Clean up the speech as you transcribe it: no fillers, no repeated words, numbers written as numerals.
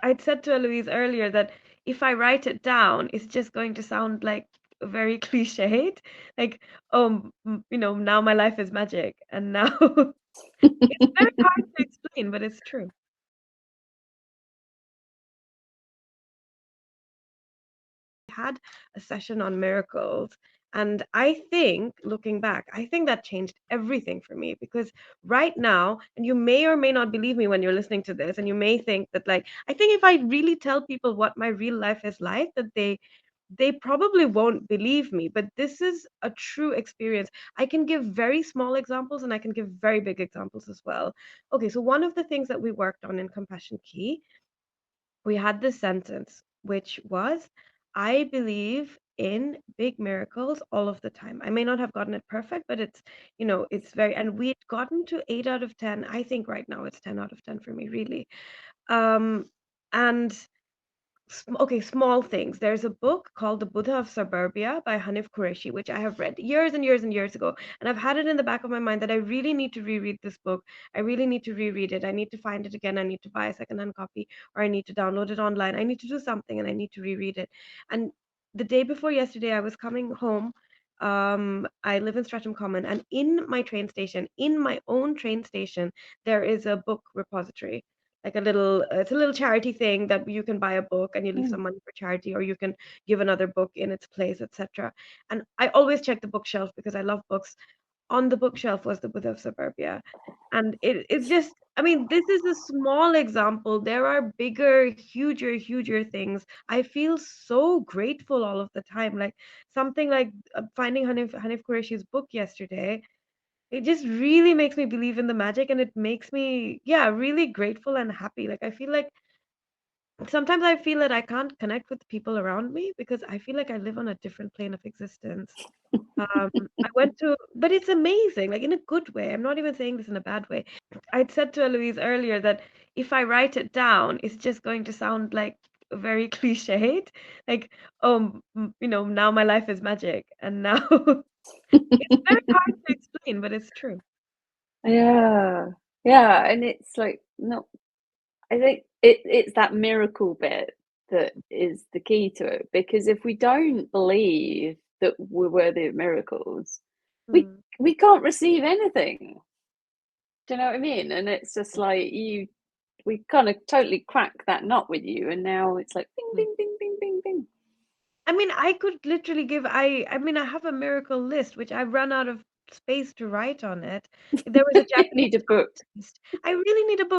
I'd said to Eloise earlier that if I write it down, it's just going to sound like very cliched. Like, oh, now my life is magic. And now it's very hard to explain, but it's true. Had a session on miracles. And I think, looking back, I think that changed everything for me because right now, and you may or may not believe me when you're listening to this, and you may think that, like, I think if I really tell people what my real life is like, that they probably won't believe me, but this is a true experience. I can give very small examples and I can give very big examples as well. Okay, so one of the things that we worked on in Compassion Key, we had this sentence, which was, I believe in big miracles all of the time. I may not have gotten it perfect, but it's very, and we'd gotten to 8 out of 10. I think right now it's 10 out of 10 for me, really. Um, and Okay, small things. There's a book called The Buddha of Suburbia by Hanif Qureshi, which I have read years and years and years ago. And I've had it in the back of my mind that I really need to reread this book. I really need to reread it. I need to find it again. I need to buy a secondhand copy, or I need to download it online. I need to do something and I need to reread it. And the day before yesterday, I was coming home. I live in Streatham Common, and in my train station, in my own train station, there is a book repository, like it's a little charity thing that you can buy a book and you leave Mm. some money for charity, or you can give another book in its place, etc. And I always check the bookshelf because I love books. On the bookshelf was The Buddha of Suburbia, and it's just, I mean, this is a small example. There are bigger, huger things. I feel so grateful all of the time, like something like finding Hanif Qureshi's book yesterday. It just really makes me believe in the magic, and it makes me, yeah, really grateful and happy. Like, I feel like sometimes I feel that I can't connect with the people around me because I feel like I live on a different plane of existence. I went to, but it's amazing, like in a good way. I'm not even saying this in a bad way. I'd said to Eloise earlier that if I write it down, it's just going to sound like very cliched. Like, oh, now my life is magic. And now it's very hard to explain, but it's true. Yeah, yeah, and it's like not. I think it's that miracle bit that is the key to it, because if we don't believe that we're worthy of miracles, we Mm. we can't receive anything. Do you know what I mean? And it's just like we kind of totally crack that nut with you, and now it's like bing, Mm. bing, bing, bing, bing, bing. I mean, I could literally give I mean, I have a miracle list which I run out of space to write on it. There was a You need Japanese a book. artist. I really need a book.